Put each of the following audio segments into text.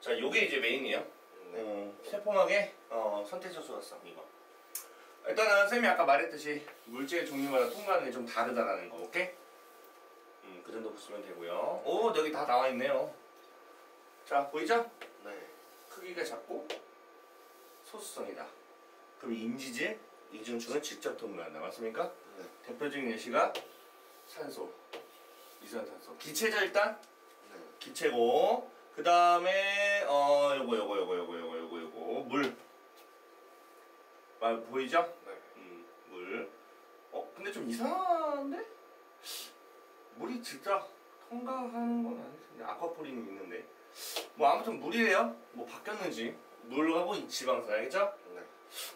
자, 요게 이제 메인이에요. 세포막의 선택적 수가성 이거. 일단은 쌤이 아까 말했듯이 물질 종류마다 통과하는 게 좀 다르다라는 거, 오케이? 그 정도 보시면 되고요. 오, 여기 다 나와 있네요. 자, 보이죠? 네. 크기가 작고 소수성이다. 그럼 인지질, 이중층은 직접 통과한다. 맞습니까? 네. 대표적인 예시가 산소, 이산탄소. 기체죠 일단? 네. 기체고, 그 다음에 요거 물. 보이죠? 네. 물. 근데 좀 이상한데? 물이 진짜 통과하는 건 아닐 텐데. 아쿠아포린이 있는데. 뭐 아무튼 물이래요. 뭐 바뀌었는지. 물하고 이 지방산, 알겠죠? 네.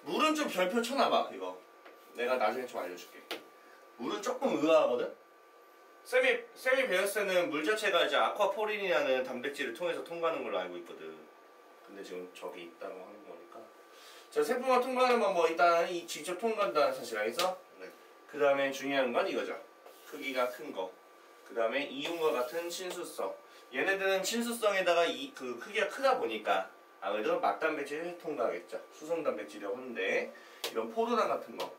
물은 좀 별표 쳐놔봐, 이거. 내가 나중에 좀 알려줄게. 물은 조금 의아하거든? 쌤이 배웠을 때는 물 자체가 이제 아쿠아포린이라는 단백질을 통해서 통과하는 걸로 알고 있거든. 근데 지금 저기 있다고 하는 거니까. 자, 세포가 통과하는 방법, 일단 이 직접 통과한다는 사실 알겠어? 네. 그 다음에 중요한 건 이거죠. 크기가 큰 거. 그 다음에 이온과 같은 친수성. 얘네들은 친수성에다가 그 크기가 크다 보니까 아무래도 막단백질을 통과하겠죠. 수성단백질이라고 하는데, 이런 포도당 같은 거.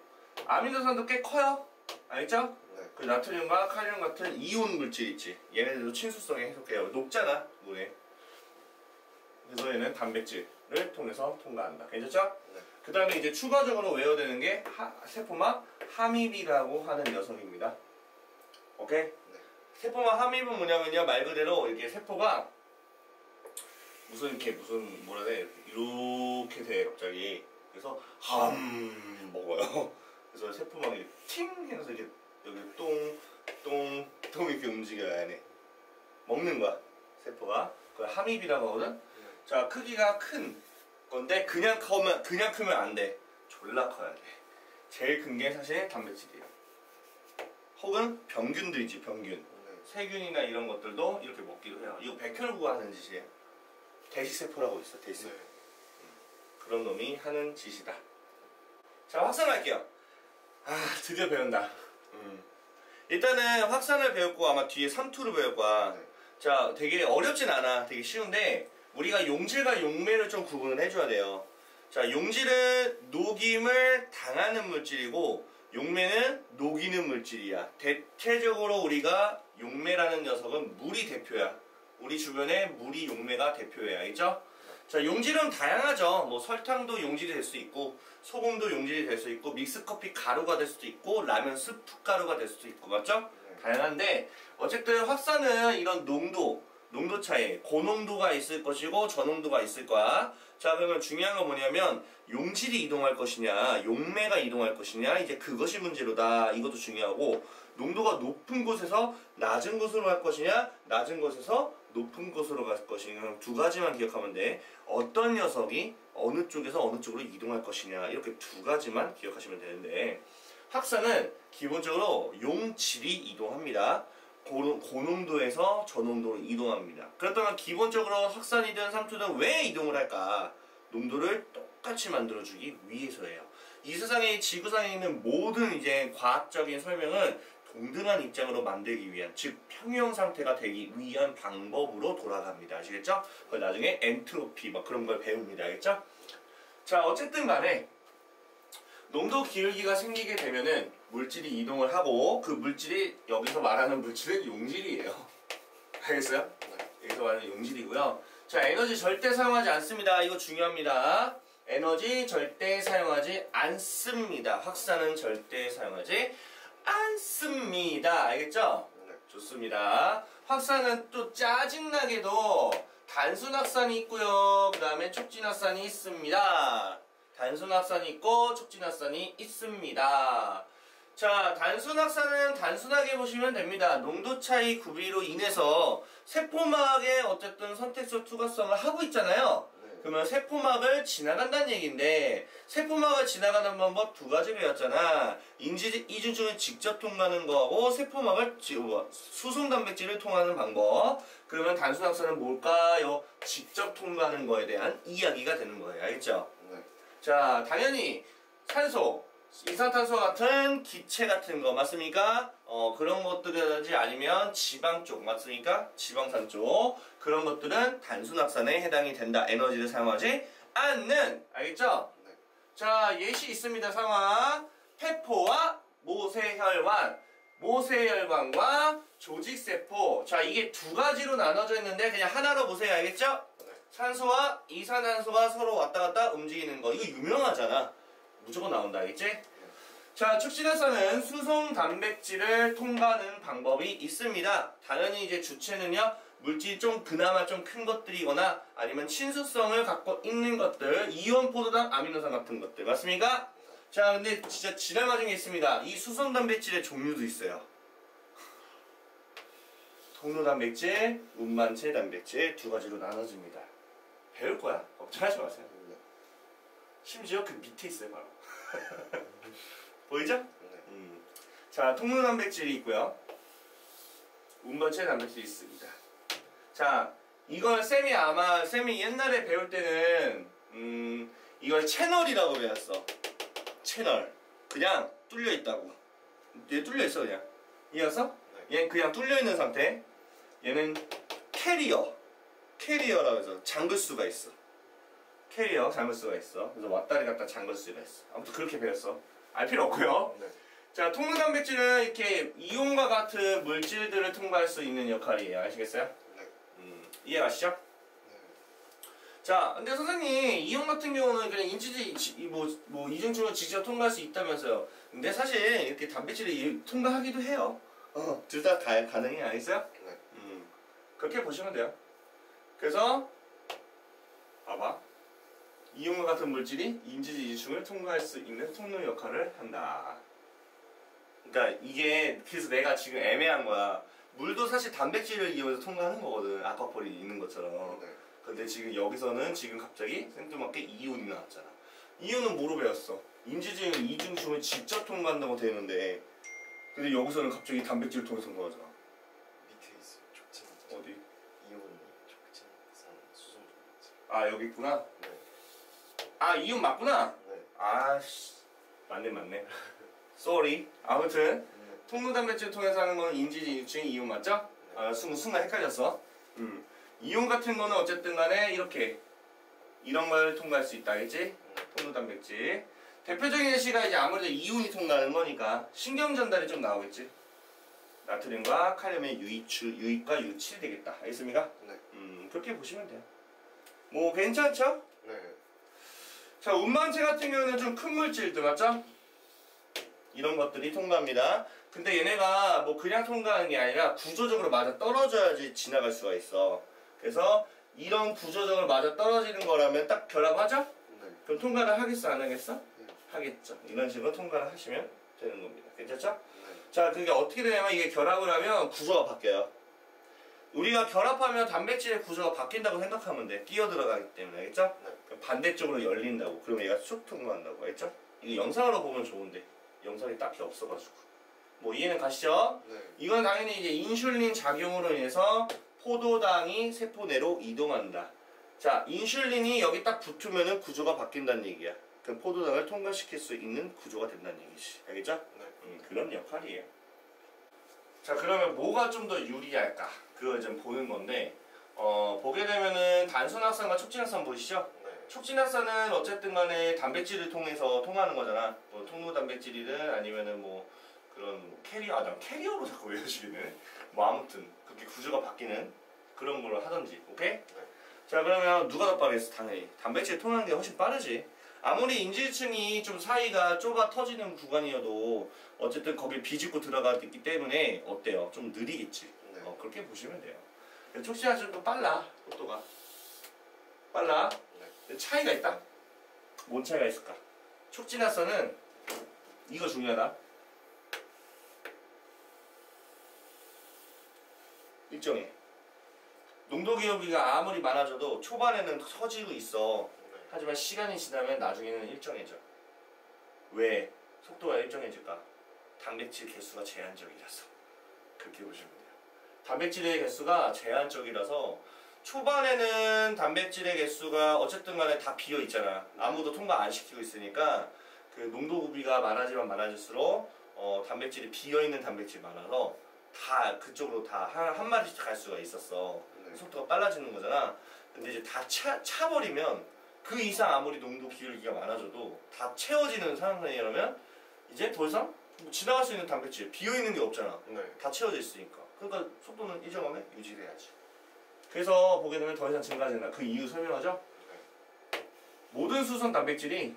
아미노산도 꽤 커요. 알죠? 네. 그 나트륨과 칼륨 같은 이온 물질 있지. 얘네들도 친수성에 해석해요. 높잖아, 물에. 그래서 얘는 단백질을 통해서 통과한다. 괜찮죠? 네. 그 다음에 이제 추가적으로 외워야 되는 게 세포막 함입이라고 하는 녀석입니다. 오케이? 네. 세포막 함입은 뭐냐면요, 말 그대로 이렇게 세포가 뭐라 해야 돼? 이렇게 돼, 갑자기. 그래서 먹어요. 그래서 세포막이 팅! 해서 이렇게 여기 똥 이렇게 움직여야 하네. 먹는 거야, 세포가. 그걸 함입이라고 하거든? 자, 크기가 큰 건데, 그냥 크면 안 돼. 졸라 커야 돼. 제일 큰 게 사실 단백질이에요. 혹은 병균들이지, 병균. 세균이나 이런 것들도 이렇게 먹기도 해요. 이거 백혈구가 하는 짓이에요. 대식세포라고 있어, 대식. 그런 놈이 하는 짓이다. 자, 확산할게요. 드디어 배운다. 일단은 확산을 배웠고, 아마 뒤에 삼투를 배울 거야. 네. 자, 되게 어렵진 않아. 되게 쉬운데, 우리가 용질과 용매를 좀 구분을 해줘야 돼요. 자, 용질은 녹임을 당하는 물질이고, 용매는 녹이는 물질이야. 대체적으로 우리가 용매라는 녀석은 물이 대표야. 우리 주변에 물이 용매가 대표예요. 알겠죠? 자, 용질은 다양하죠. 뭐 설탕도 용질이 될 수 있고, 소금도 용질이 될 수 있고, 믹스커피 가루가 될 수도 있고, 라면 스프 가루가 될 수도 있고, 맞죠? 다양한데, 어쨌든 확산은 이런 농도 차이, 고농도가 있을 것이고 저농도가 있을 거야. 자, 그러면 중요한 건 뭐냐면 용질이 이동할 것이냐 용매가 이동할 것이냐, 이제 그것이 문제로다. 이것도 중요하고, 농도가 높은 곳에서 낮은 곳으로 갈 것이냐 낮은 곳에서 높은 곳으로 갈 것이냐, 두 가지만 기억하면 돼. 어떤 녀석이 어느 쪽에서 어느 쪽으로 이동할 것이냐, 이렇게 두 가지만 기억하시면 되는데, 확산은 기본적으로 용질이 이동합니다. 고농도에서 저농도로 이동합니다. 그렇다면 기본적으로 확산이든 삼투든 왜 이동을 할까? 농도를 똑같이 만들어주기 위해서예요. 이 세상에, 지구상에 있는 모든 이제 과학적인 설명은 동등한 입장으로 만들기 위한, 즉 평형 상태가 되기 위한 방법으로 돌아갑니다. 아시겠죠? 그걸 나중에 엔트로피 막 그런 걸 배웁니다. 알겠죠? 자, 어쨌든 간에 농도 기울기가 생기게 되면은 물질이 이동을 하고, 그 물질이, 여기서 말하는 물질은 용질이에요. 알겠어요? 여기서 말하는 용질이고요. 자, 에너지 절대 사용하지 않습니다. 이거 중요합니다. 에너지 절대 사용하지 않습니다. 확산은 절대 사용하지 않습니다. 알겠죠? 네. 좋습니다. 확산은 또 짜증나게도 단순 확산이 있고요. 그 다음에 촉진 확산이 있습니다. 단순 확산이 있고 촉진 확산이 있습니다. 자, 단순 확산은 단순하게 보시면 됩니다. 농도 차이 구비로 인해서 세포막의 어쨌든 선택적 투과성을 하고 있잖아요. 네. 그러면 세포막을 지나간다는 얘기인데, 세포막을 지나가는 방법 두 가지 배웠잖아. 이중층을 직접 통과하는 거하고 세포막을 수송단백질을 통하는 방법. 그러면 단순 확산은 뭘까요? 직접 통과하는 거에 대한 이야기가 되는 거예요. 알겠죠? 네. 자, 당연히 산소, 이산탄소 같은 기체 같은 거 맞습니까? 그런 것들이라든지 아니면 지방 쪽 맞습니까? 지방산 쪽 그런 것들은 단순 확산에 해당이 된다. 에너지를 사용하지 않는. 알겠죠? 네. 자, 예시 있습니다. 상황. 폐포와 모세혈관. 모세혈관과 조직세포. 자, 이게 두 가지로 나눠져 있는데 그냥 하나로 보세요. 알겠죠? 네. 산소와 이산화탄소가 서로 왔다 갔다 움직이는 거. 이거 유명하잖아. 무조건 나온다. 알겠지? 자, 촉진화산은 수송 단백질을 통과하는 방법이 있습니다. 당연히 이제 주체는요, 물질이 좀 그나마 좀 큰 것들이거나 아니면 친수성을 갖고 있는 것들, 이온 포도당 아미노산 같은 것들. 맞습니까? 자, 근데 진짜 지랄맞은 게 있습니다. 이 수송 단백질의 종류도 있어요. 통로 단백질, 운반체 단백질 두 가지로 나눠집니다. 배울 거야. 걱정하지 마세요. 심지어 그 밑에 있어요, 바로. 보이죠? 네. 자, 통로 단백질이 있고요. 운반체 단백질이 있습니다. 자, 이걸 쌤이 옛날에 배울 때는 이걸 채널이라고 배웠어. 채널. 그냥 뚫려 있다고. 얘 뚫려 있어 그냥. 이해했어? 네. 얘는 그냥 뚫려 있는 상태. 얘는 캐리어. 캐리어라고 해서 잠글 수가 있어. 캐리어 잠글 수가 있어. 그래서 왔다리 갔다 잠글 수가 있어. 아무튼 그렇게 배웠어. 알 필요 없고요. 네. 자, 통로 단백질은 이렇게 이온과 같은 물질들을 통과할 수 있는 역할이에요. 아시겠어요? 네. 이해가시죠? 네. 자, 근데 선생님 이온 같은 경우는 그냥 인지지 뭐 이중충을 직접 통과할 수 있다면서요. 근데 사실 이렇게 단백질을 통과하기도 해요. 둘 다 가능해. 알겠어요? 네. 그렇게 보시면 돼요. 그래서 봐봐. 이온과 같은 물질이 인지지 이중을 통과할 수 있는 통로 역할을 한다. 그러니까 이게 그래서 내가 지금 애매한 거야. 물도 사실 단백질을 이용해서 통과하는 거거든. 아쿠아폴이 있는 것처럼. 네. 근데 지금 여기서는 지금 갑자기 생뚱맞게 이온이 나왔잖아. 이온은 뭐로 배웠어? 인지질 이중충을 직접 통과한다고 되는데 근데 여기서는 갑자기 단백질을 통해서 통과하잖아. 밑에 있어요. 촉진. 어디? 이온 촉진산 수송 단백질. 아, 여기 있구나. 네. 아, 이온 맞구나. 네. 아씨, 맞네. Sorry. 아무튼 네. 통로 단백질 통해서 하는 건 인지질 이중충 이온 맞죠? 네. 아, 순간 헷갈렸어. 이온 같은 거는 어쨌든 간에 이렇게 이런 걸 통과할 수 있다. 알겠지? 통로 단백질. 대표적인 예시가 이제 아무래도 이온이 통과하는 거니까 신경 전달이 좀 나오겠지. 나트륨과 칼륨의 유익과 유칠이 되겠다. 알겠습니까? 네. 그렇게 보시면 돼요. 뭐 괜찮죠? 네. 자, 운반체 같은 경우는 좀 큰 물질들 맞죠? 이런 것들이 통과합니다. 근데 얘네가 뭐 그냥 통과하는 게 아니라 구조적으로 맞아 떨어져야지 지나갈 수가 있어. 그래서 이런 구조적으로 맞아 떨어지는 거라면 딱 결합하죠? 네. 그럼 통과를 하겠어 안 하겠어? 네. 하겠죠. 이런 식으로 통과를 하시면 되는 겁니다. 괜찮죠? 네. 자, 그게 어떻게 되냐면 이게 결합을 하면 구조가 바뀌어요. 우리가 결합하면 단백질의 구조가 바뀐다고 생각하면 돼. 끼어 들어가기 때문에. 알겠죠? 네. 그럼 반대쪽으로 열린다고. 그러면 얘가 쑥 통과한다고. 알겠죠? 이거 영상으로 보면 좋은데 영상이 딱히 없어가지고. 뭐 이해는 가시죠? 네. 이건 당연히 이제 인슐린 작용으로 인해서 포도당이 세포 내로 이동한다. 자, 인슐린이 여기 딱 붙으면은 구조가 바뀐다는 얘기야. 그럼 포도당을 통과시킬 수 있는 구조가 된다는 얘기지. 알겠죠? 네. 그런 역할이에요. 자, 그러면 뭐가 좀 더 유리할까? 그걸 좀 보는 건데, 보게 되면은 단순합산과 촉진합산 보이시죠? 네. 촉진합산은 어쨌든 간에 단백질을 통해서 통하는 거잖아. 뭐 통로 단백질이든 아니면은 뭐 그런 뭐 캐리어, 난 캐리어로 자꾸 외워지네. 뭐 아무튼 그렇게 구조가 바뀌는 그런 걸로 하던지. 오케이? 네. 자, 그러면 누가 더 빠르겠어? 당연히 단백질 통하는 게 훨씬 빠르지. 아무리 인지층이 좀 사이가 좁아 터지는 구간이어도 어쨌든 거기 비집고 들어가기 때문에 어때요? 좀 느리겠지. 네. 그렇게 보시면 돼요. 촉진합산은 좀 빨라. 속도가 빨라. 네. 차이가 있다. 뭔 차이가 있을까? 촉진합산은 이거 중요하다. 일정해. 농도 기울기가 아무리 많아져도 초반에는 터지고 있어. 네. 하지만 시간이 지나면 나중에는 일정해져. 왜 속도가 일정해질까? 단백질 개수가 제한적이라서. 그렇게 보시면 돼요. 단백질의 개수가 제한적이라서 초반에는 단백질의 개수가 어쨌든 간에 다 비어 있잖아. 아무도 통과 안 시키고 있으니까 그 농도 구비가 많아지면 많아질수록 단백질이 비어있는 단백질이 많아서 다 그쪽으로 다 한 마디씩 갈 수가 있었어. 네. 속도가 빨라지는 거잖아. 근데 이제 다 차버리면 그 이상 아무리 농도 기울기가 많아져도 다 채워지는 상황이라면 이제 더 이상 뭐 지나갈 수 있는 단백질 비어있는 게 없잖아. 네. 다 채워져 있으니까. 그러니까 속도는 일정하게 유지돼야지. 그래서 보게 되면 더 이상 증가하지 않는다. 그 이유 설명하죠? 모든 수성 단백질이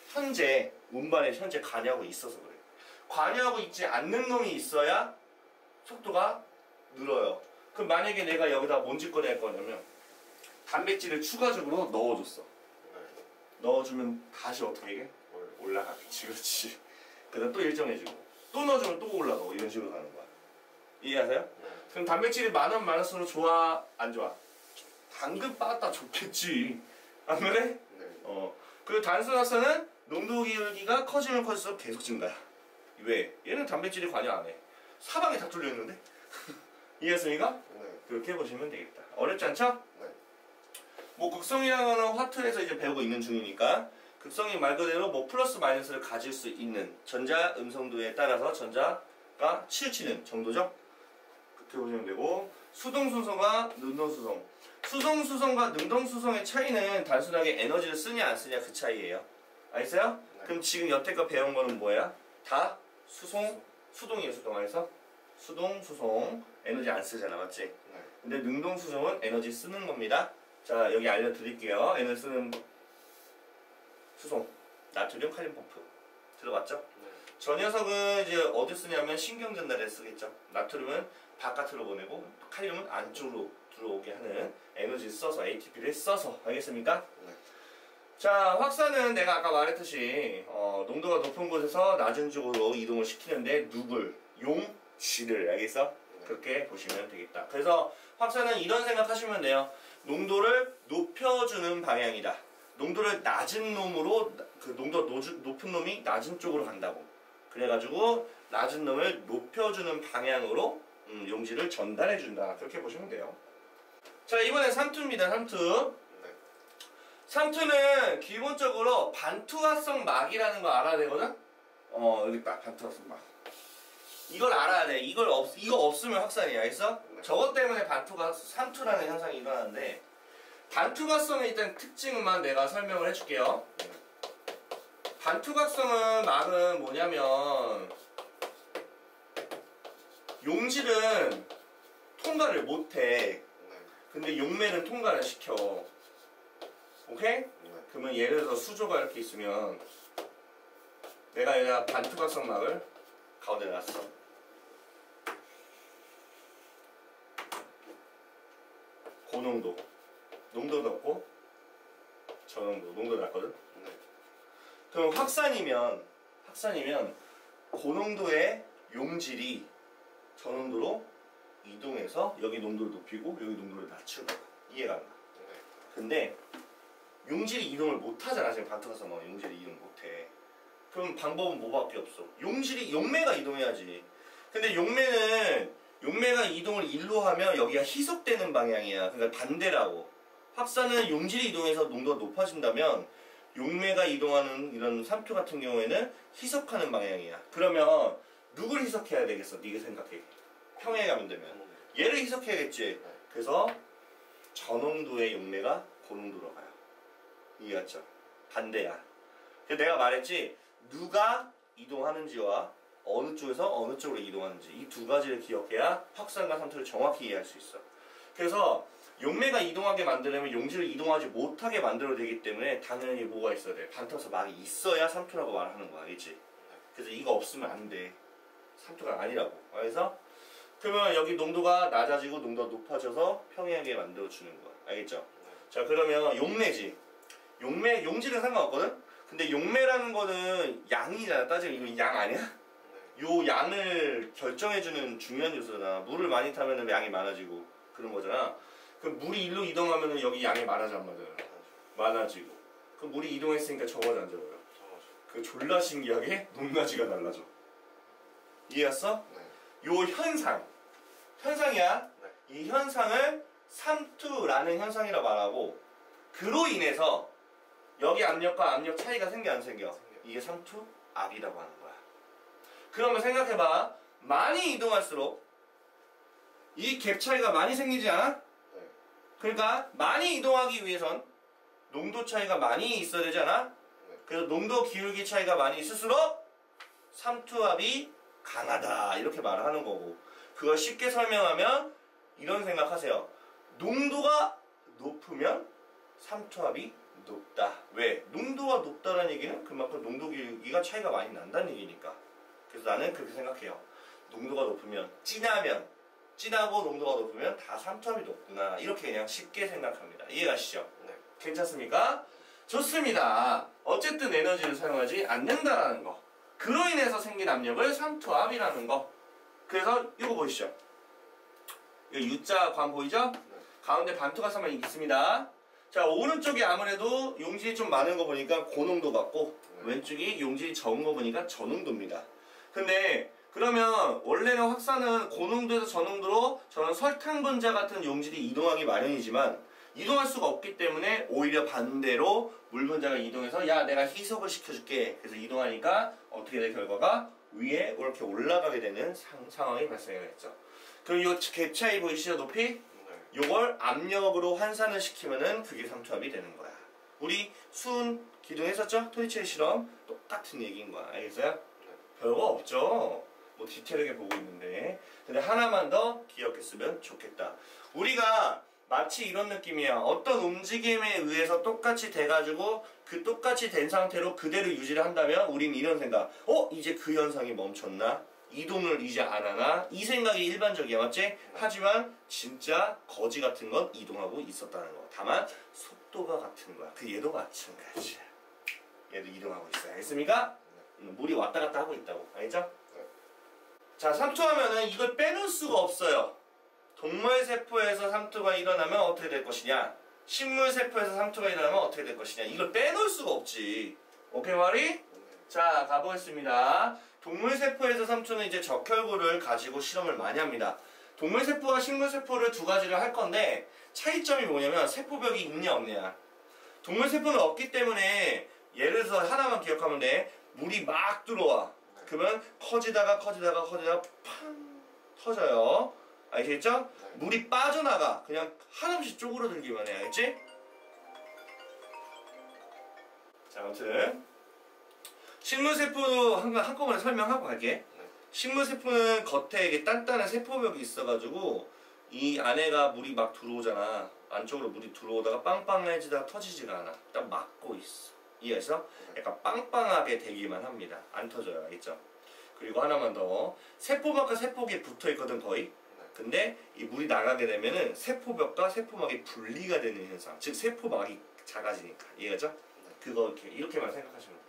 현재 운반에 현재 관여하고 있어서 그래. 관여하고 있지 않는 놈이 있어야 속도가 늘어요. 그럼 만약에 내가 여기다 뭔 짓거리 할 거냐면 단백질을 추가적으로 넣어줬어. 네. 넣어주면 다시 어떻게 해? 올라가겠지. 그렇지. 그다음 또 일정해지고 또 넣어주면 또 올라가고 이런 식으로 가는 거야. 이해하세요? 네. 그럼 단백질이 많으면 많을수록 좋아? 안 좋아? 당근 빠따 좋겠지. 안 그래? 네. 그리고 단순화서는 농도 기울기가 커지면 커질수록 계속 증가야. 왜? 얘는 단백질이 관여 안 해. 사방에 다 뚫려 있는데? 이해했습니까? 네. 그렇게 보시면 되겠다. 어렵지 않죠? 네. 뭐 극성이라는 거는 화투에서 이제 배우고 있는 중이니까 극성이 말 그대로 뭐 플러스 마이너스를 가질 수 있는 전자 음성도에 따라서 전자가 치우치는 정도죠? 그렇게 보시면 되고 수동수성과 능동수성 수성수성과 능동수성의 차이는 단순하게 에너지를 쓰냐 안 쓰냐 그 차이예요. 알겠어요? 네. 그럼 지금 여태껏 배운 거는 뭐야? 다 수동이에요. 수동에서 수동, 수성 에너지 안 쓰잖아. 맞지? 네. 근데 능동수성은 에너지 쓰는 겁니다. 자, 여기 알려드릴게요. 에너지 쓰는 수송, 나트륨 칼륨 펌프 들어봤죠? 네. 저 녀석은 이제 어디 쓰냐면 신경 전달에 쓰겠죠. 나트륨은 바깥으로 보내고 칼륨은 안쪽으로 들어오게 하는 에너지를 써서 ATP를 써서 알겠습니까? 네. 자, 확산은 내가 아까 말했듯이 농도가 높은 곳에서 낮은 쪽으로 이동을 시키는데 누굴? 용질을 알겠어? 네. 그렇게 보시면 되겠다. 그래서 확산은 이런 생각하시면 돼요. 농도를 높여주는 방향이다. 농도를 낮은 놈으로 그 농도 높은 놈이 낮은 쪽으로 간다고. 그래가지고 낮은 놈을 높여주는 방향으로 용질을 전달해준다. 그렇게 보시면 돼요. 자, 이번엔 삼투입니다. 삼투. 네. 삼투는 기본적으로 반투화성 막이라는 거 알아야 되거든? 여기 있다. 반투화성 막. 이걸 알아야 돼. 이거 없으면 확산이야. 알겠어? 네. 저것 때문에 삼투라는 현상이 일어나는데 반투각성의 일단 특징만 내가 설명을 해줄게요. 네. 반투각성은 막은 뭐냐면 용질은 통과를 못해. 네. 근데 용매는 통과를 시켜. 오케이? 네. 그러면 예를 들어서 수조가 이렇게 있으면 내가 여기다 반투각성 막을 가운데 놨어. 고농도 농도 넣고 저농도 농도 났거든. 네. 그럼 확산이면 고농도의 용질이 저농도로 이동해서 여기 농도를 높이고 여기 농도를 낮추는 거야. 이해가 안 가. 네. 근데 용질이 이동을 못 하잖아. 지금 반투가서 뭐 용질이 이동 못 해. 그럼 방법은 뭐밖에 없어. 용매가 이동해야지. 근데 용매가 이동을 일로 하면 여기가 희석되는 방향이야. 그러니까 반대라고. 확산은 용질이 이동해서 농도가 높아진다면 용매가 이동하는 이런 삼투 같은 경우에는 희석하는 방향이야. 그러면 누굴 희석해야 되겠어? 네가 생각해. 평행에 가면 되면 얘를 희석해야겠지. 그래서 저농도의 용매가 고농도로 가요. 이해했죠? 반대야. 그래서 내가 말했지. 누가 이동하는지와 어느 쪽에서 어느 쪽으로 이동하는지 이 두 가지를 기억해야 확산과 삼투를 정확히 이해할 수 있어. 그래서 용매가 이동하게 만들려면 용질을 이동하지 못하게 만들어야 되기 때문에 당연히 뭐가 있어야 돼? 반투가서 막이 있어야 삼투라고 말하는 거야. 알겠지? 그래서 이거 없으면 안 돼. 삼투가 아니라고. 그래서 그러면 여기 농도가 낮아지고 농도가 높아져서 평행하게 만들어주는 거야. 알겠죠? 자, 그러면 용매지. 용질은 상관없거든? 근데 용매라는 거는 양이잖아. 따지면 이거 양 아니야? 요 양을 결정해주는 중요한 요소잖아. 물을 많이 타면 양이 많아지고 그런 거잖아. 그럼 물이 일로 이동하면 여기 양이 많아져 안 맞아요? 많아지고. 그럼 물이 이동했으니까 적어져 안 적어요? 그 졸라 신기하게 높낮이가 달라져. 이해했어? 네. 요 현상이야. 네. 이 현상을 삼투라는 현상이라 말하고 그로 인해서 여기 압력과 압력 차이가 생겨 안 생겨? 생겨요. 이게 삼투압이라고 하는 거야. 그러면 생각해봐. 많이 이동할수록 이 갭 차이가 많이 생기지 않아? 네. 그러니까 많이 이동하기 위해선 농도 차이가 많이 있어야 되지 않아? 네. 그래서 농도 기울기 차이가 많이 있을수록 삼투압이 강하다 이렇게 말을 하는 거고, 그걸 쉽게 설명하면 이런 생각하세요. 농도가 높으면 삼투압이 높다. 왜? 농도가 높다는 얘기는 그만큼 농도 기울기가 차이가 많이 난다는 얘기니까. 그래서 나는 그렇게 생각해요. 농도가 높으면, 진하고 농도가 높으면 다 삼투압이 높구나. 이렇게 그냥 쉽게 생각합니다. 이해가시죠? 네. 괜찮습니까? 좋습니다. 어쨌든 에너지를 사용하지 않는다라는 거. 그로 인해서 생긴 압력을 삼투압이라는 거. 그래서 이거 보이시죠? 이 U자 관 보이죠? 네. 가운데 반투가스만 있습니다. 자, 오른쪽이 아무래도 용질이 좀 많은 거 보니까 고농도 같고, 왼쪽이 용질이 적은 거 보니까 저농도입니다. 근데 그러면 원래는 확산은 고농도에서 저농도로 저런 설탕 분자 같은 용질이 이동하기 마련이지만 이동할 수가 없기 때문에 오히려 반대로 물 분자가 이동해서 야, 내가 희석을 시켜줄게. 그래서 이동하니까 어떻게 될 결과가 위에 이렇게 올라가게 되는 상황이 발생했죠. 그럼 이 갭 차이 보이시죠? 높이? 네. 요걸 압력으로 환산을 시키면은 그게 삼투압이 되는 거야. 우리 수은 기둥 했었죠? 토리첼 실험 똑같은 얘기인 거야. 알겠어요? 네. 별거 없죠. 뭐 디테일하게 보고 있는데. 근데 하나만 더 기억했으면 좋겠다. 우리가 마치 이런 느낌이야. 어떤 움직임에 의해서 똑같이 돼가지고 그 똑같이 된 상태로 그대로 유지를 한다면 우린 이런 생각. 이제 그 현상이 멈췄나? 이동을 이제 안 하나? 이 생각이 일반적이야. 맞지? 하지만 진짜 거지 같은 건 이동하고 있었다는 거. 다만 속도가 같은 거야. 그 얘도 마찬가지야. 얘도 이동하고 있어. 알겠습니까? 물이 왔다 갔다 하고 있다고. 알겠죠? 네. 자, 삼투하면은 이걸 빼놓을 수가 없어요. 동물 세포에서 삼투가 일어나면 어떻게 될 것이냐? 식물 세포에서 삼투가 일어나면 어떻게 될 것이냐? 이걸 빼놓을 수가 없지. 오케이, 말이? 네. 자, 가보겠습니다. 동물 세포에서 삼투는 이제 적혈구를 가지고 실험을 많이 합니다. 동물 세포와 식물 세포를 두 가지를 할 건데 차이점이 뭐냐면 세포벽이 있냐 없냐. 동물 세포는 없기 때문에 예를 들어서 하나만 기억하면 돼. 물이 막 들어와. 그러면 커지다가 팡 터져요. 알겠죠? 네. 물이 빠져나가. 그냥 한없이 쪼그러들기만 해. 알겠지? 자, 아무튼 식물세포도 한꺼번에 설명하고 갈게. 네. 식물세포는 겉에 이게 단단한 세포벽이 있어가지고 이 안에가 물이 막 들어오잖아. 안쪽으로 물이 들어오다가 빵빵해지다가 터지지가 않아. 딱 막고 있어. 이해했어? 약간 빵빵하게 되기만 합니다. 안 터져요. 알겠죠? 그리고 하나만 더. 세포벽과 세포벽이 붙어있거든 거의. 근데 이 물이 나가게 되면은 세포벽과 세포막이 분리가 되는 현상. 즉 세포막이 작아지니까. 이해가죠? 그거 이렇게만 생각하시면 돼요.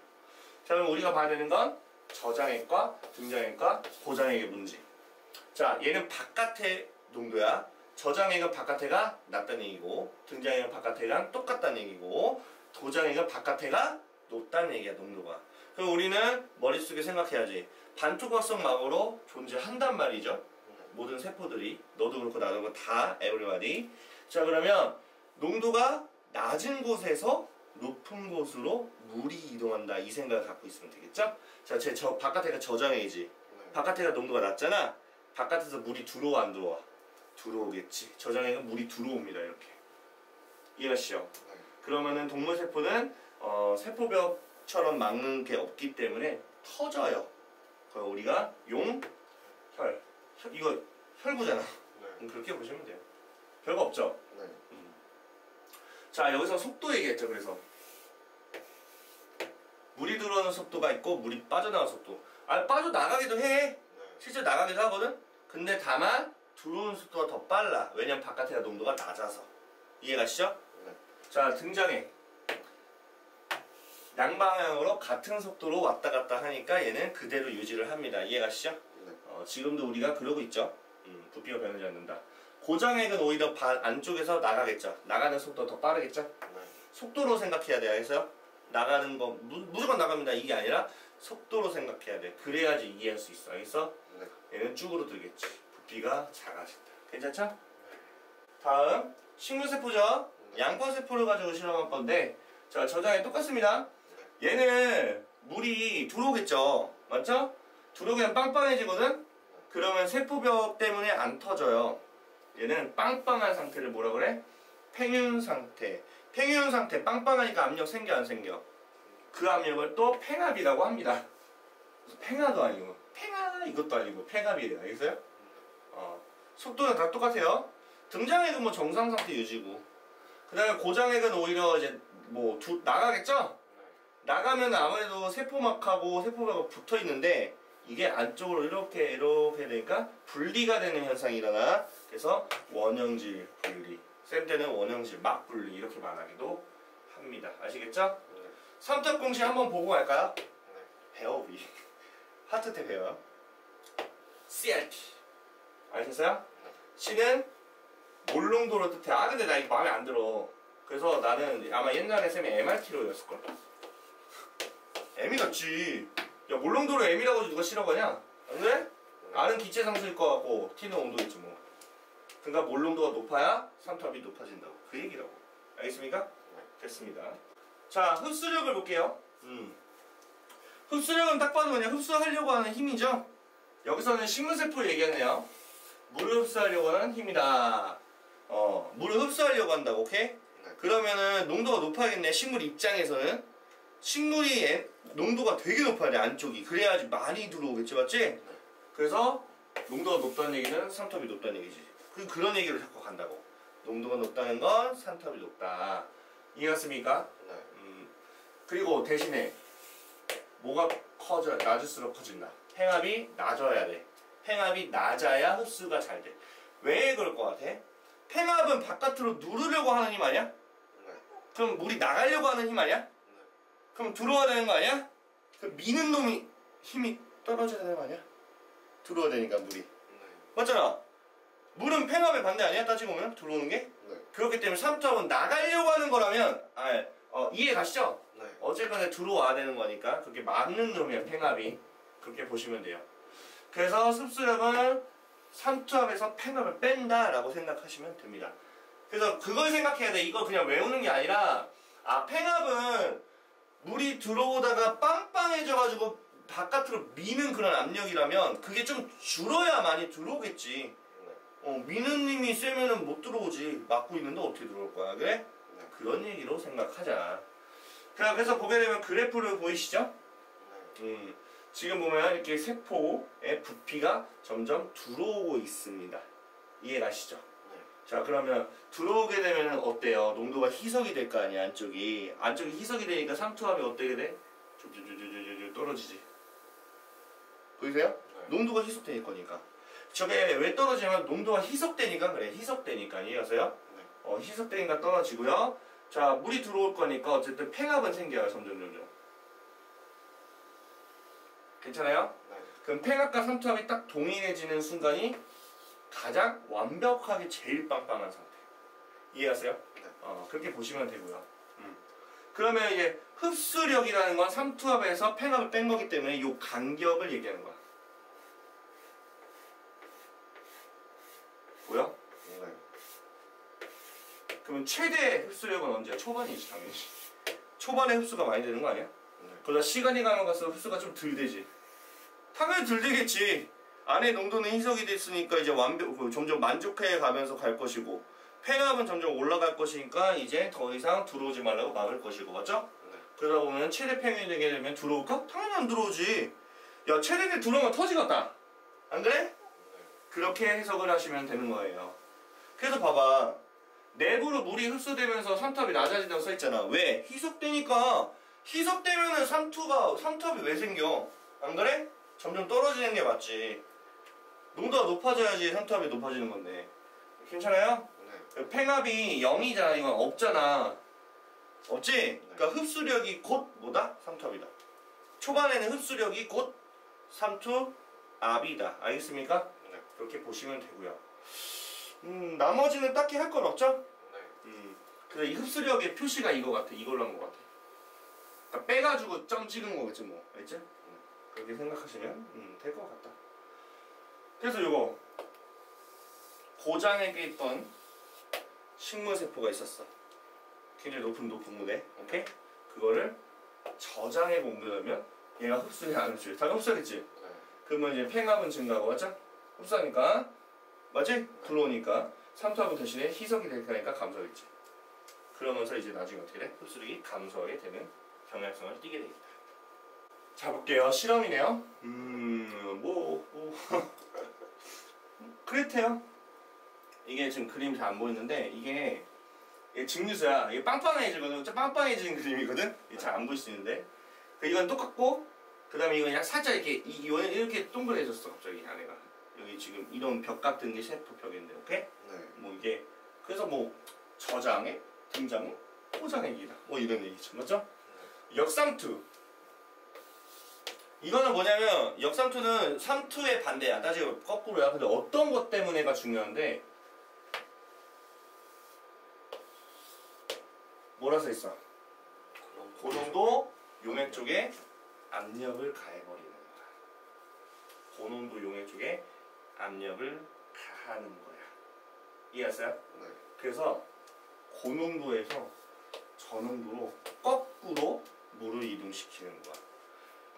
자, 그럼 우리가 봐야 되는 건 저장액과 등장액과 고장액의 문제. 자, 얘는 바깥의 농도야. 저장액은 바깥에가 낮다는 얘기고 등장액은 바깥에랑 똑같다는 얘기고 도장액은 바깥에가 높다는 얘기야. 농도가. 그럼 우리는 머릿속에 생각해야지. 반투과성 막으로 존재한단 말이죠. 모든 세포들이. 너도 그렇고 나도 그렇고 다 everybody. 자, 그러면 농도가 낮은 곳에서 높은 곳으로 물이 이동한다. 이 생각을 갖고 있으면 되겠죠? 자, 저 바깥에가 저장액이지. 네. 바깥에가 농도가 낮잖아. 바깥에서 물이 들어와 안 들어와? 들어오겠지. 저장액은 물이 들어옵니다. 이렇게. 이해가시죠? 네. 그러면은 동물 세포는 세포벽처럼 막는 게 없기 때문에 터져요. 그럼 우리가 혈. 이거 혈구잖아. 네. 그렇게 보시면 돼요. 별거 없죠? 네. 자, 여기서 속도 얘기했죠. 그래서 물이 들어오는 속도가 있고 물이 빠져나가는 속도. 빠져나가기도 해. 네. 실제 나가기도 하거든. 근데 다만 들어오는 속도가 더 빨라. 왜냐면 바깥에 농도가 낮아서. 이해가시죠? 네. 자, 등장해. 양방향으로 같은 속도로 왔다 갔다 하니까 얘는 그대로 유지를 합니다. 이해가시죠? 네. 지금도 우리가 그러고 있죠. 부피가 변하지 않는다. 고장액은 오히려 안쪽에서 나가겠죠. 나가는 속도가 더 빠르겠죠. 네. 속도로 생각해야 돼요. 그래서 나가는 거 무조건 나갑니다. 이게 아니라 속도로 생각해야 돼. 그래야지 이해할 수 있어. 알겠어? 네. 얘는 부피가 부피가 작아진다. 괜찮죠? 다음 식물세포죠. 양파세포를 가지고 실험할 건데 자, 저장액 똑같습니다. 얘는 물이 들어오겠죠. 맞죠? 들어오면 빵빵해지거든? 그러면 세포벽 때문에 안 터져요. 얘는 빵빵한 상태를 뭐라 그래? 팽윤 상태. 팽윤 상태, 빵빵하니까 압력 생겨 안 생겨? 그 압력을 또 팽압이라고 합니다. 팽하도 아니고 팽하 이것도 아니고 팽압이래요. 알겠어요? 속도는 다 똑같아요. 등장액은 뭐 정상 상태 유지고, 그 다음에 고장액은 오히려 이제 뭐 나가겠죠? 나가면 아무래도 세포막하고 세포벽하고 붙어 있는데 이게 안쪽으로 이렇게 되니까 분리가 되는 현상이 일어나. 그래서 원형질 분리, 쌤 때는 원형질 막 분리 이렇게 말하기도 합니다. 아시겠죠? 삼탑 공식 한번 보고 갈까요? 배워 우리. 하트태 배워요. CRT 아셨어요? C는 몰롱도를 뜻해. 아 근데 나 이거 마음에 안 들어. 그래서 나는 아마 옛날에 쌤이 MRT로 외웠을걸? M이 낫지. 야 몰롱도를 M이라고 누가 C라고 하냐? 안 그래? R은 기체상수일 것 같고 T는 온도겠지 뭐. 그러니까 몰롱도가 높아야 삼투압이 높아진다고. 그 얘기라고. 알겠습니까? 됐습니다. 자, 흡수력을 볼게요. 흡수력은 딱 봐도 그냥 흡수하려고 하는 힘이죠. 여기서는 식물세포를 얘기했네요. 물을 흡수하려고 하는 힘이다. 물을 흡수하려고 한다고. 오케이? 그러면은 농도가 높아야겠네. 식물 입장에서는. 식물이 농도가 되게 높아야 돼, 안쪽이. 그래야지 많이 들어오겠지, 맞지? 그래서 농도가 높다는 얘기는 산톱이 높다는 얘기지. 그런 얘기를 자꾸 간다고. 농도가 높다는 건 산톱이 높다. 이해갔습니까? 네. 그리고 대신에 뭐가 낮을수록 커진다. 팽압이 낮아야 돼. 팽압이 낮아야 흡수가 잘 돼. 왜 그럴 것 같아? 팽압은 바깥으로 누르려고 하는 힘 아니야? 네. 그럼 물이 나가려고 하는 힘 아니야? 그럼 들어와야 되는 거 아니야? 그럼 미는 놈이 힘이 떨어져야 되는 거 아니야? 들어와야 되니까 물이. 네. 맞잖아. 물은 팽압의 반대 아니야? 따지고 보면 들어오는 게? 네. 그렇기 때문에 삼투압은 나가려고 하는 거라면 이해 가시죠? 네. 어쨌거나 들어와야 되는 거니까 그렇게 막는 놈이야, 팽압이. 그렇게 보시면 돼요. 그래서 흡수력은 삼투압에서 팽압을 뺀다라고 생각하시면 됩니다. 그래서 그걸 생각해야 돼. 이거 그냥 외우는 게 아니라 팽압은 물이 들어오다가 빵빵해져가지고 바깥으로 미는 그런 압력이라면 그게 좀 줄어야 많이 들어오겠지. 미는 힘이 세면은 못 들어오지. 막고 있는데 어떻게 들어올 거야, 그래? 네. 그런 얘기로 생각하자. 그래서 보게 되면 그래프를 보이시죠? 네. 지금 보면 이렇게 세포의 부피가 점점 들어오고 있습니다. 이해가시죠? 네. 자, 그러면 들어오게 되면 어때요? 농도가 희석이 될 거 아니야, 안쪽이 희석이 되니까 삼투압이 어떻게 돼? 쭉 떨어지지. 보이세요? 네. 농도가 희석될 거니까. 저게 왜 떨어지냐면 농도가 희석되니까 그래. 희석되니까. 이해하세요? 네. 희석되니까 떨어지고요. 자, 물이 들어올 거니까 어쨌든 팽압은 생겨요. 점점. 괜찮아요? 네. 그럼 팽압과 삼투압이 딱 동일해지는 순간이 가장 완벽하게 제일 빵빵한 상태. 이해하세요? 네. 그렇게 보시면 되고요. 그러면 이제 흡수력이라는 건 삼투압에서 팽압을 뺀 거기 때문에 이 간격을 얘기하는 거야. 보여? 네. 그러면 최대 흡수력은 언제야? 초반이지, 당연히. 초반에 흡수가 많이 되는 거 아니야? 네. 그러다 시간이 가면 갈수록 흡수가 좀 덜 되지. 당연히 덜 되겠지. 안에 농도는 희석이 됐으니까 이제 점점 만족해 가면서 갈 것이고, 팽압은 점점 올라갈 것이니까 이제 더 이상 들어오지 말라고 막을 것이고, 맞죠? 네. 그러다 보면 최대 팽이 되게 되면 들어올까? 당연히 안 들어오지. 야, 최대에 들어오면 터지겠다. 안 그래? 네. 그렇게 해석을 하시면 되는 거예요. 그래서 봐봐. 내부로 물이 흡수되면서 삼투압이 낮아진다고 써있잖아. 왜? 희석되니까. 희석되면은 삼투압이 왜 생겨? 안 그래? 점점 떨어지는 게 맞지. 농도가 높아져야지 삼투압이 높아지는 건데. 괜찮아요? 네. 팽압이 0이잖아. 이건 없잖아. 없지? 그러니까 흡수력이 곧 뭐다? 삼투압이다. 초반에는 흡수력이 곧 삼투압이다. 알겠습니까? 네. 그렇게 보시면 되고요. 나머지는 딱히 할 건 없죠? 네. 그래서 이 흡수력의 표시가 이거 같아. 이걸로 한 거 같아. 그러니까 빼가지고 점 찍은 거겠지 뭐. 알지? 그렇게 생각하시면 될 것 같다. 그래서 요거 고장에게 있던 식물세포가 있었어. 굉장히 높은 무대. 오케이? 그거를 저장에 옮겨놓으면 얘가 흡수해 안 흡수해? 다 흡수하겠지? 네. 그러면 이제 팽합은 증가하고 맞죠? 흡수하니까 맞지? 들어오니까 삼투압은 대신에 희석이 될 거니까 감소하겠지. 그러면서 이제 나중에 어떻게 돼? 흡수력이 감소하게 되는 경향성을 띠게 되겠다. 자 볼게요. 실험이네요. 그렇대요. 이게 지금 그림이 잘 안 보이는데 이게 증류수야. 이게 빵빵해지거든. 좀 빵빵해지는 그림이거든. 이게 잘 안 보일 수 있는데. 이건 똑같고 그 다음에 이건 그냥 살짝 이거는 이렇게 동그래졌어 갑자기 안에가. 여기 지금 이런 벽 같은 게 셰프 벽인데, 오케이? 네. 뭐 이게 그래서 뭐 저장해, 등장해, 포장의 기다. 뭐 이런 얘기죠, 맞죠? 역삼투. 이거는 뭐냐면 역삼투는 삼투의 반대야. 따지고 거꾸로야. 근데 어떤 것 때문에가 중요한데 뭐라 써 있어? 고농도 용액 쪽에 압력을 가해버리는 거야. 고농도 용액 쪽에 압력을 가하는 거야. 이해했어요? 네. 그래서 고농도에서 저농도로 거꾸로 물을 이동시키는 거야.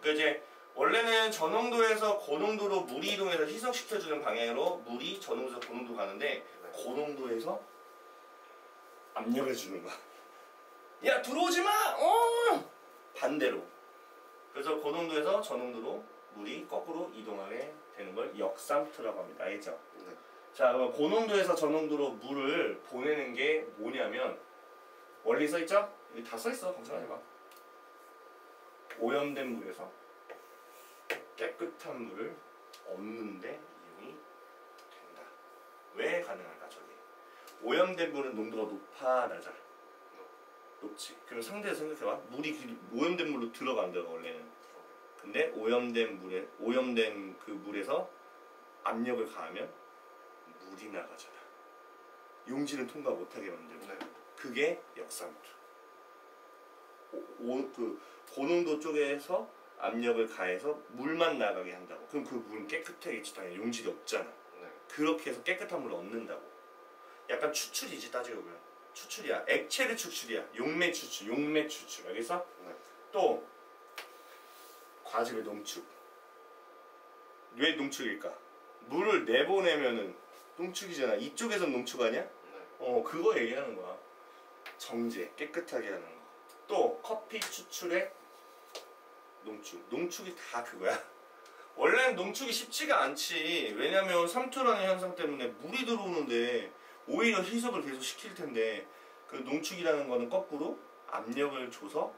그러니까 이제 원래는 저농도에서 고농도로 물이 이동해서 희석시켜주는 방향으로 물이 저농도에서 고농도 가는데 고농도에서 압력을 주는 거야. 야 들어오지 마! 반대로. 그래서 고농도에서 저농도로 물이 거꾸로 이동하게 되는 걸 역삼투라고 합니다. 알겠죠? 네. 자, 그럼 고농도에서 저농도로 물을 보내는 게 뭐냐면 원리 써있죠? 여기 다 써있어. 걱정하지 마. 오염된 물에서 깨끗한 물을 얻는데 이용이 된다. 왜 가능할까 저게? 오염된 물은 농도가 높아 낮아? 높지. 그럼 상대를 생각해봐. 물이 오염된 물로 들어간다고 원래는. 근데 오염된 그 물에서 압력을 가하면 물이 나가잖아. 용지는 통과 못하게 만들고. 네. 그게 역삼투. 그 고농도 쪽에서 압력을 가해서 물만 나가게 한다고. 그럼 그 물은 깨끗하겠지. 당연히 용질이 없잖아. 네. 그렇게 해서 깨끗한 물을 얻는다고. 약간 추출이지 따지고 보면. 추출이야. 액체를 추출이야. 용매 추출. 알겠어? 네. 또 과즙의 농축. 왜 농축일까? 물을 내보내면은 농축이잖아. 이쪽에서 농축 아니야? 네. 그거 얘기하는 거야. 정제, 깨끗하게 하는 거. 또 커피 추출의 농축. 농축이 다 그거야. 원래는 농축이 쉽지가 않지. 왜냐면 삼투라는 현상 때문에 물이 들어오는데 오히려 희석을 계속 시킬 텐데 그 농축이라는 거는 거꾸로 압력을 줘서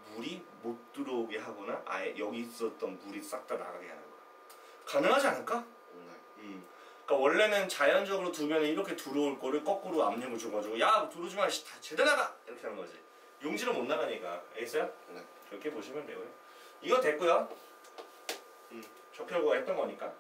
물이 못 들어오게 하거나 아예 여기 있었던 물이 싹 다 나가게 하는 거야. 가능하지 않을까? 네. 그러니까 원래는 자연적으로 두면은 이렇게 들어올 거를 거꾸로 압력을 줘가지고 야 들어오지 마, 다 제대로 나가 이렇게 하는 거지. 용지로 못 나가니까. 알겠어요? 네. 그렇게 보시면 되고요. 이거 됐고요. 접혀고 했던 거니까.